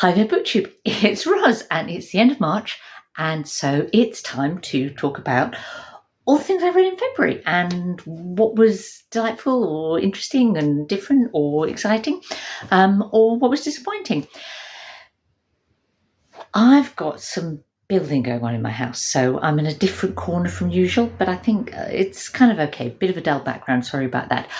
Hi there, Booktube. It's Roz, and it's the end of March, and so it's time to talk about all the things I read in February and what was delightful or interesting and different or exciting, or what was disappointing. I've got some building going on in my house, so I'm in a different corner from usual, but I think it's kind of okay. Bit of a dull background, sorry about that.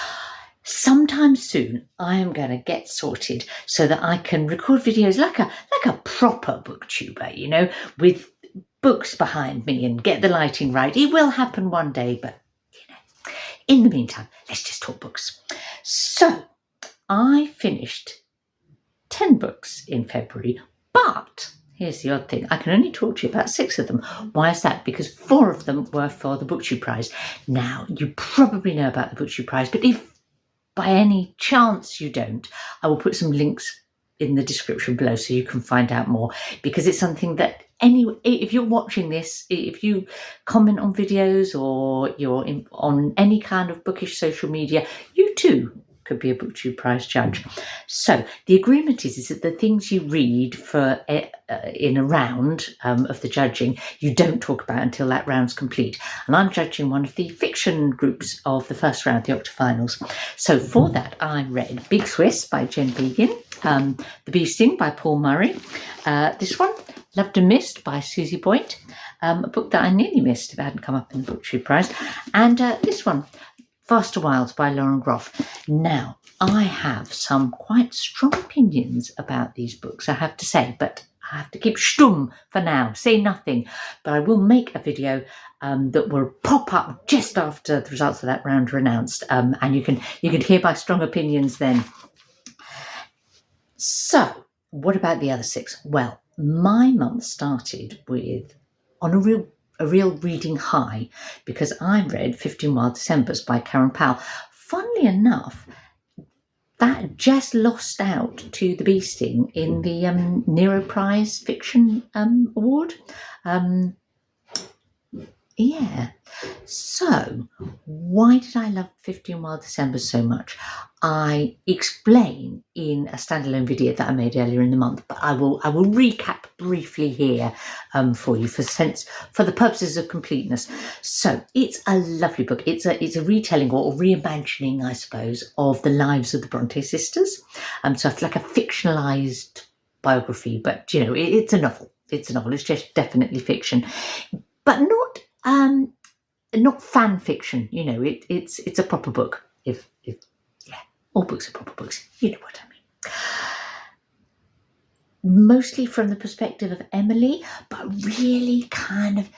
Sometime soon, I am going to get sorted so that I can record videos like a proper booktuber, with books behind me and get the lighting right. It will happen one day, but in the meantime, let's just talk books. So I finished 10 books in February, but here's the odd thing. I can only talk to you about 6 of them. Why is that? Because 4 of them were for the Booktube Prize. Now, you probably know about the Booktube Prize, but if by any chance you don't, I will put some links in the description below so you can find out more, because it's something that if you're watching this, if you comment on videos or you're on any kind of bookish social media, you too could be a Booktube Prize judge. So the agreement is that the things you read for in a round of the judging, you don't talk about until that round's complete. And I'm judging one of the fiction groups of the first round, the octafinals. So for that, I read Big Swiss by Jen Beagin, The Bee Sting by Paul Murray, this one, Loved and Missed by Susie Boyd, a book that I nearly missed if it hadn't come up in the Booktube Prize, and this one, Faster Wilds by Lauren Groff. Now, I have some quite strong opinions about these books, I have to say, but I have to keep stum for now, say nothing. But I will make a video that will pop up just after the results of that round are announced, and you can hear my strong opinions then. So, what about the other 6? Well, my month started on a real reading high, because I read 15 Wild Decembers by Karen Powell. Funnily enough, that just lost out to The Bee Sting in the Nero Prize Fiction Award. Yeah. So, why did I love 15 Wild Decembers so much? I explain in a standalone video that I made earlier in the month, but I will recap briefly here for you for the purposes of completeness. So it's a lovely book. It's a retelling or reimagining, I suppose, of the lives of the Bronte sisters. So it's like a fictionalized biography, but it's a novel. It's a novel. It's just definitely fiction, but not fan fiction. It's a proper book. If all books are proper books, you know what I mean. Mostly from the perspective of Emily, but really kind of,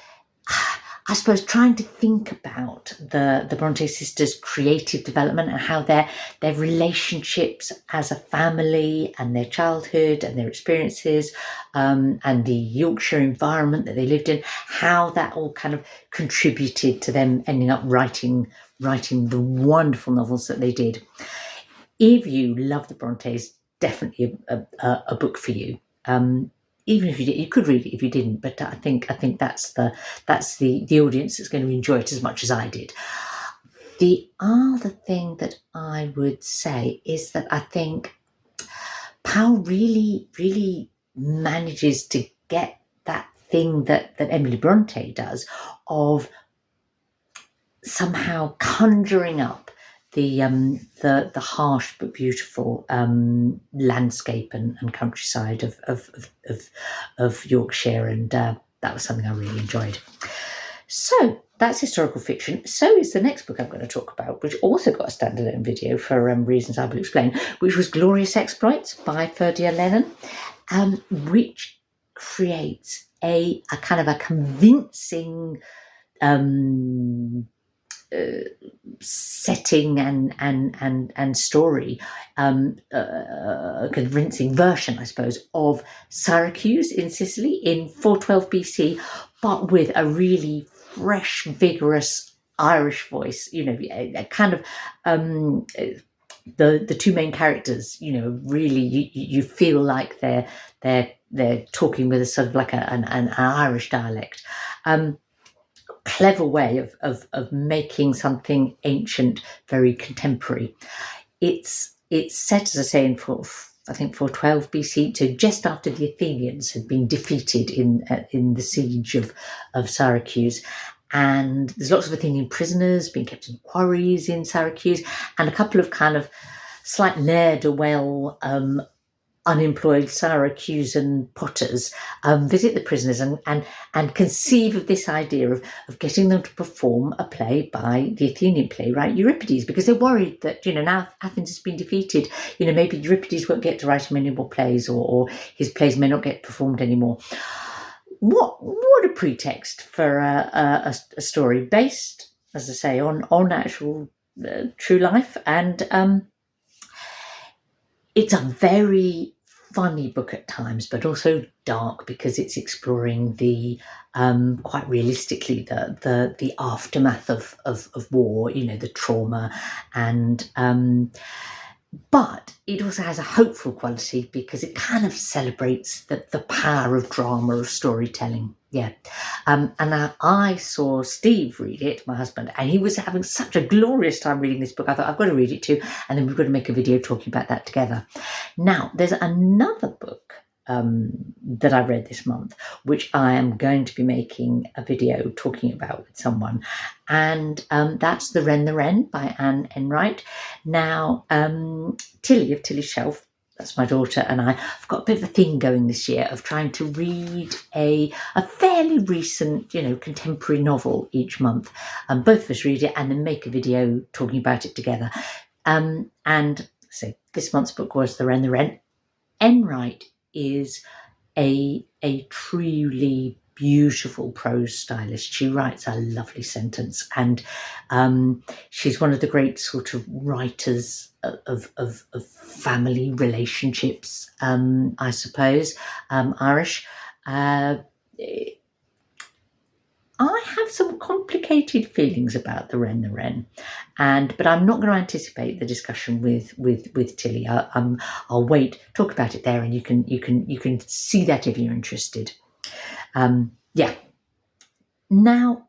I suppose, trying to think about the Bronte sisters' creative development and how their relationships as a family and their childhood and their experiences and the Yorkshire environment that they lived in, how that all kind of contributed to them ending up writing the wonderful novels that they did. If you love the Brontes, definitely a book for you. Even if you did, you could read it if you didn't, but I think that's the audience that's going to enjoy it as much as I did. The other thing that I would say is that I think Powell really, really manages to get that thing that Emily Bronte does of somehow conjuring up the harsh but beautiful landscape and countryside of Yorkshire, and that was something I really enjoyed. So that's historical fiction. So is the next book I'm going to talk about, which also got a standalone video for reasons I will explain, which was Glorious Exploits by Ferdia Lennon, which creates a kind of a convincing setting and story, a convincing version, I suppose, of Syracuse in Sicily in 412 BC, but with a really fresh, vigorous Irish voice. A kind of the 2 main characters. Really, you feel like they're talking with a sort of like an Irish dialect. Clever way of making something ancient very contemporary. It's set, as I say, in I think 412 BC, so just after the Athenians had been defeated in the siege of Syracuse. And there's lots of Athenian prisoners being kept in quarries in Syracuse, and a couple of kind of slight ne'er-do-well unemployed Syracusan potters visit the prisoners and conceive of this idea of getting them to perform a play by the Athenian playwright Euripides, because they're worried that, now Athens has been defeated, maybe Euripides won't get to write many more plays, or his plays may not get performed anymore. What a pretext for a story based, as I say, on actual true life. And it's a very funny book at times, but also dark, because it's exploring the quite realistically the aftermath of war, the trauma, and but it also has a hopeful quality, because it kind of celebrates the power of drama, of storytelling. Yeah. And I saw Steve read it, my husband, and he was having such a glorious time reading this book. I thought, I've got to read it too, and then we've got to make a video talking about that together. Now, there's another book that I read this month, which I am going to be making a video talking about with someone, and that's The Wren by Enright. Now, Tilly of Tilly's Shelf, that's my daughter, and I've got a bit of a thing going this year of trying to read a fairly recent, contemporary novel each month. Both of us read it and then make a video talking about it together. And so this month's book was The Wren. Enright is a truly beautiful prose stylist. She writes a lovely sentence, and she's one of the great sort of writers of family relationships, I suppose, Irish. I have some complicated feelings about The Wren, but I'm not going to anticipate the discussion with Tilly. I'll wait, talk about it there, and you can see that if you're interested. Yeah. Now,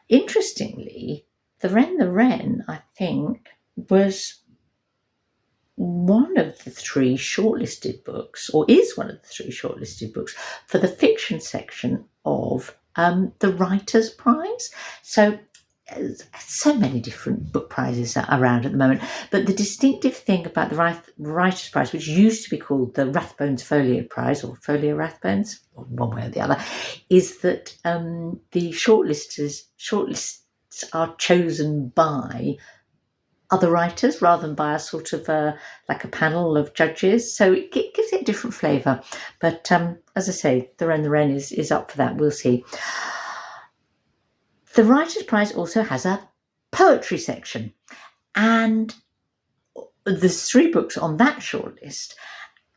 interestingly, The Wren, I think, was one of the three shortlisted books, or is one of the three shortlisted books, for the fiction section of the Writers' Prize. So many different book prizes are around at the moment, but the distinctive thing about the Writers' Prize, which used to be called the Rathbones Folio Prize, or Folio Rathbones, or one way or the other, is that the shortlists are chosen by other writers rather than by a sort of like a panel of judges, so it gives it a different flavour. But as I say, The Wren is up for that. We'll see. The Writers' Prize also has a poetry section, and there's 3 books on that shortlist.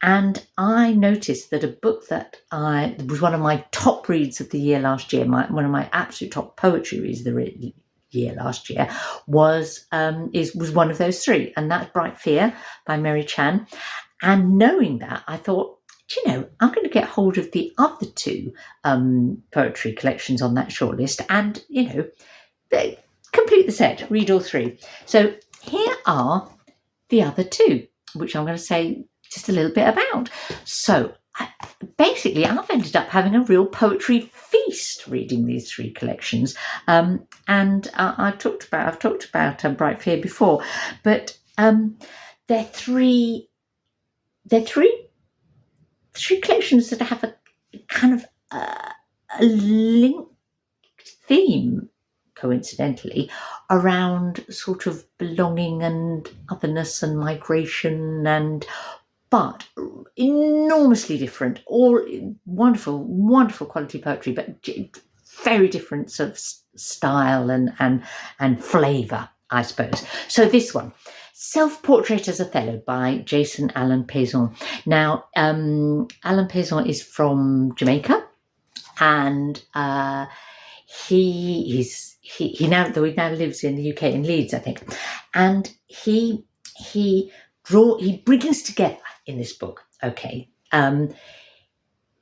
And I noticed that a book that was one of my top reads of the year last year, one of my absolute top poetry reads of the year last year, was one of those 3, and that's Bright Fear by Mary Chan. And knowing that, I thought, I'm going to get hold of the other 2 poetry collections on that shortlist, and complete the set, read all 3. So here are the other 2, which I'm going to say just a little bit about. So basically, I've ended up having a real poetry feast reading these 3 collections. And I've talked about Bright Fear before, but they're three collections that have a kind of a linked theme, coincidentally, around sort of belonging and otherness and migration, but enormously different, all wonderful, wonderful quality poetry, but very different sort of style and flavour, I suppose. So this one, Self-Portrait as Othello by Jason Allen-Paisant. Now, Allen-Paisant is from Jamaica, and he now lives in the UK in Leeds, I think, and he brings together in this book,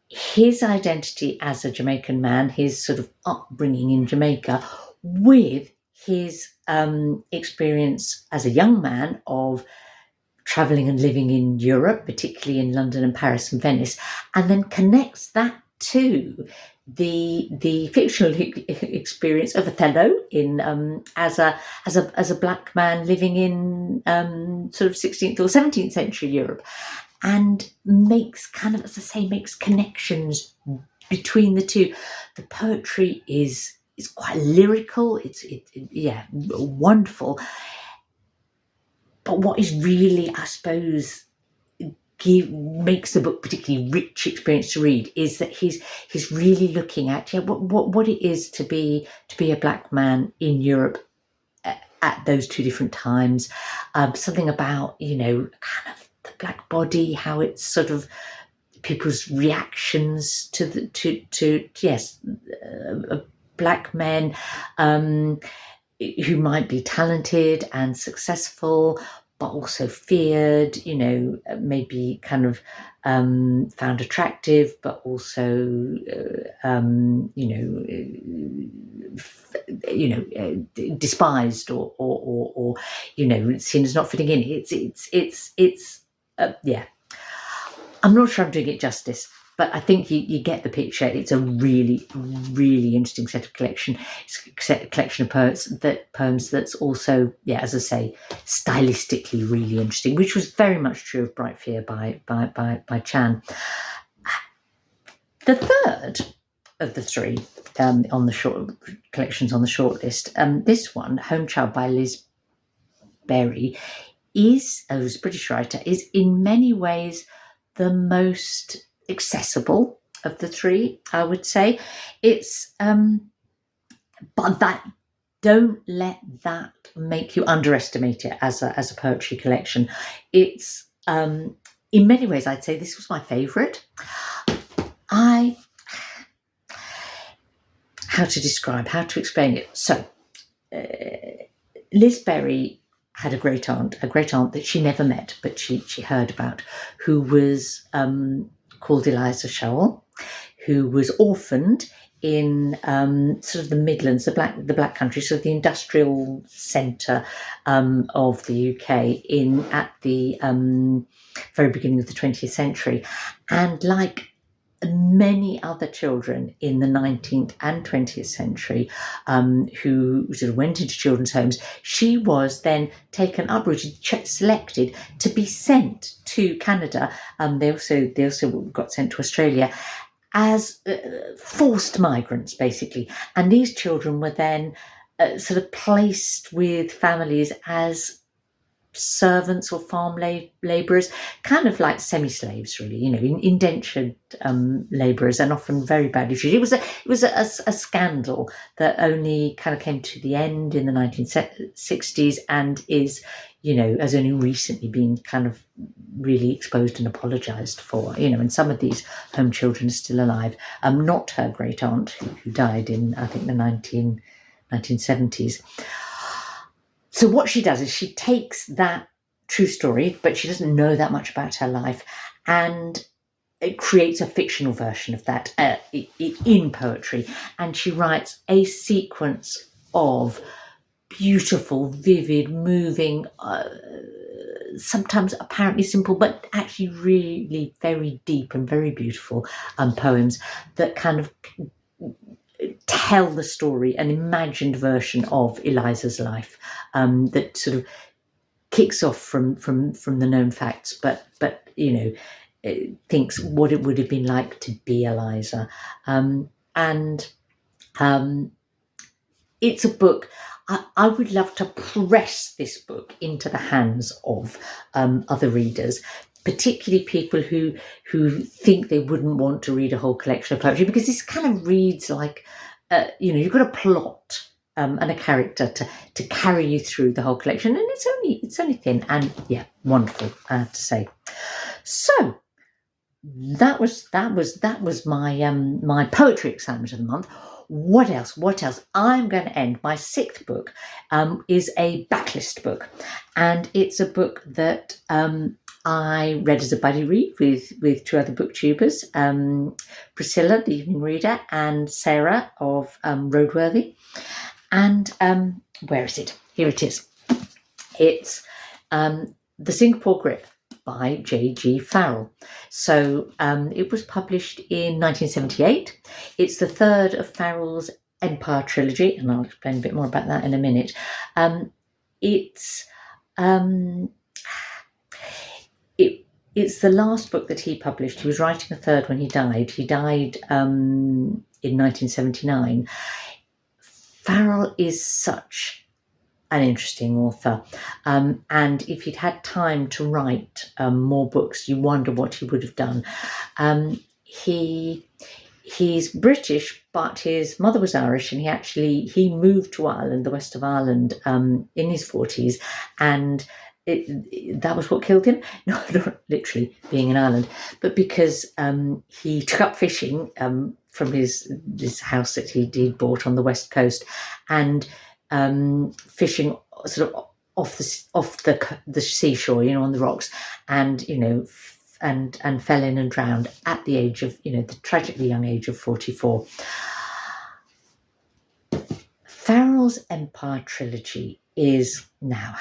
his identity as a Jamaican man, his sort of upbringing in Jamaica, with his experience as a young man of travelling and living in Europe, particularly in London and Paris and Venice, and then connects that to the fictional experience of Othello in as a black man living in sort of 16th or 17th century Europe, and makes kind of, as I say, makes connections between the two. The poetry is quite lyrical. It's wonderful. But what is really, I suppose, makes the book particularly rich experience to read is that he's really looking at what it is to be a black man in Europe at those two different times. Something about kind of the black body, how it's sort of people's reactions to black men who might be talented and successful, but also feared, maybe kind of found attractive, but also, despised or seen as not fitting in. It's I'm not sure I'm doing it justice, but I think you get the picture. It's a really, really interesting set of collection of poems that's also, as I say, stylistically really interesting, which was very much true of Bright Fear by Chan. The third of the three on the short collections on the short list, this one, Home Child by Liz Berry, who's a British writer, is in many ways the most accessible of the three, I would say. It's but that don't let that make you underestimate it as a poetry collection. It's in many ways, I'd say this was my favourite. How to explain it. So Liz Berry had a great aunt that she never met, but she heard about, who was called Eliza Showell, who was orphaned in sort of the Midlands, the Black Country, sort of the industrial centre of the UK at the very beginning of the 20th century. And like many other children in the 19th and 20th century who sort of went into children's homes, she was then taken, uprooted, selected to be sent to Canada. They also got sent to Australia as forced migrants, basically. And these children were then sort of placed with families as servants or farm labourers, kind of like semi-slaves, really, indentured labourers, and often very badly treated. It was a scandal that only kind of came to the end in the 1960s and has only recently been kind of really exposed and apologised for, and some of these home children are still alive. Not her great aunt, who died in, I think, the 1970s. So what she does is she takes that true story, but she doesn't know that much about her life, and it creates a fictional version of that in poetry. And she writes a sequence of beautiful, vivid, moving, sometimes apparently simple, but actually really very deep and very beautiful poems that kind of tell the story, an imagined version of Eliza's life that sort of kicks off from the known facts, but thinks what it would have been like to be Eliza. It's a book. I would love to press this book into the hands of other readers, particularly people who think they wouldn't want to read a whole collection of poetry, because this kind of reads like, you've got a plot and a character to carry you through the whole collection, and it's only thin and wonderful, I have to say. So that was my my poetry excitement of the month. What else? I'm going to end. My sixth book is a backlist book, and it's a book that I read as a buddy read with two other booktubers, Priscilla, the evening reader, and Sarah of Roadworthy. And where is it? Here it is. It's The Singapore Grip by J.G. Farrell. So it was published in 1978. It's the third of Farrell's Empire trilogy, and I'll explain a bit more about that in a minute. It's the last book that he published. He was writing a third when he died. He died in 1979. Farrell is such an interesting author, and if he'd had time to write more books, you wonder what he would have done. He's British, but his mother was Irish, and he moved to Ireland, the west of Ireland, in his 40s, and that was what killed him. Not literally being in Ireland, but because he took up fishing from this house that he'd bought on the west coast, and fishing sort of off the seashore, on the rocks, and and fell in and drowned at the age of the tragically young age of 44. Farrell's Empire trilogy is now,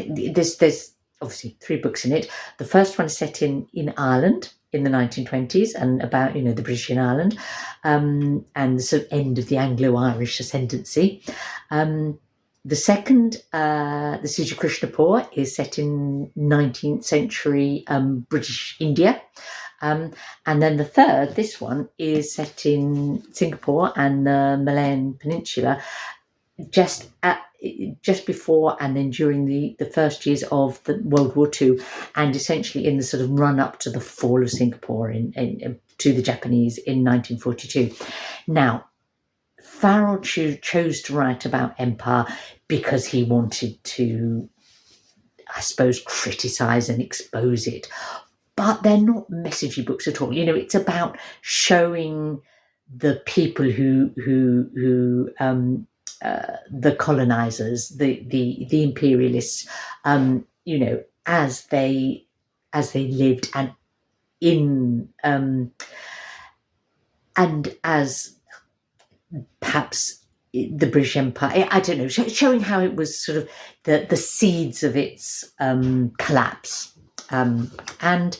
there's obviously 3 books in it. The first one is set in Ireland in the 1920s, and about the British in Ireland, and the sort of end of the Anglo-Irish ascendancy. The second, The Siege of Krishnapur, is set in 19th century British India. And then the third, this one, is set in Singapore and the Malayan Peninsula, just before and then during the first years of the World War II, and essentially in the sort of run up to the fall of Singapore to the Japanese in 1942. Now, Farrell chose to write about empire because he wanted to, I suppose, criticise and expose it. But they're not messagey books at all. It's about showing the people who the colonizers, the imperialists, as they lived, and as perhaps the British Empire, I don't know, showing how it was sort of the seeds of its collapse, and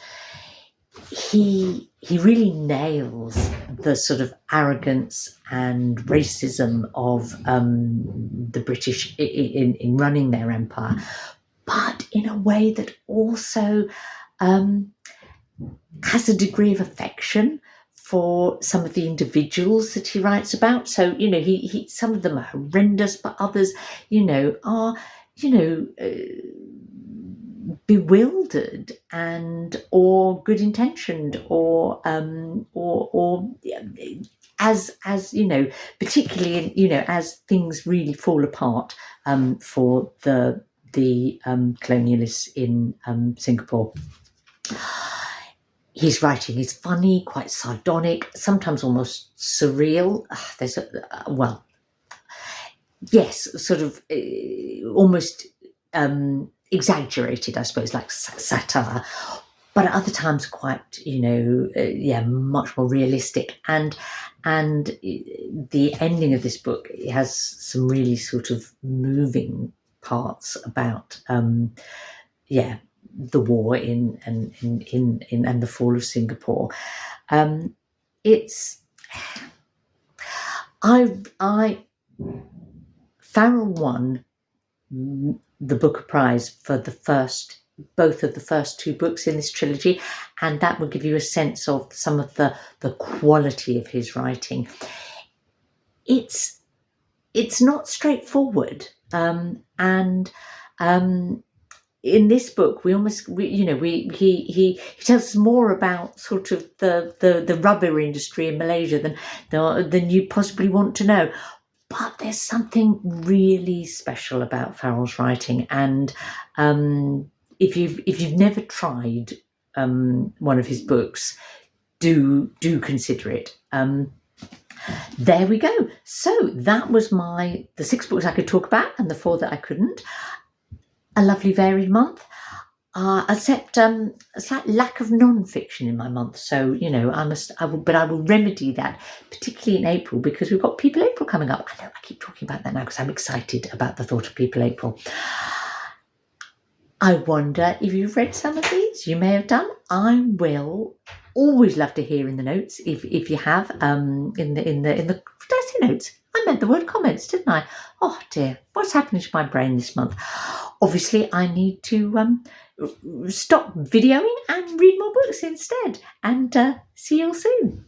he really nails the sort of arrogance and racism of the British in running their empire, but in a way that also has a degree of affection for some of the individuals that he writes about. So, he some of them are horrendous, but others, are, bewildered or good intentioned, or as particularly as things really fall apart for the colonialists in Singapore. His writing is funny, quite sardonic, sometimes almost surreal. There's sort of almost exaggerated, I suppose, like satire, but at other times quite, much more realistic. And the ending of this book, it has some really sort of moving parts about, the war in the fall of Singapore. Farrell won the Booker Prize for both of the first 2 books in this trilogy, and that will give you a sense of some of the quality of his writing. It's not straightforward, and in this book, he tells us more about sort of the rubber industry in Malaysia than you possibly want to know. But there's something really special about Farrell's writing, and if you've never tried one of his books, do consider it. There we go. So that was the 6 books I could talk about and the 4 that I couldn't. A lovely varied month, except a slight lack of non-fiction in my month. So I will remedy that, particularly in April, because we've got People April coming up. I know I keep talking about that now because I'm excited about the thought of People April. I wonder if you've read some of these. You may have done. I will always love to hear in the notes if you have. In the did I say notes? I meant the word comments, didn't I? Oh dear, what's happening to my brain this month? Obviously, I need to stop videoing and read more books instead. And see you all soon.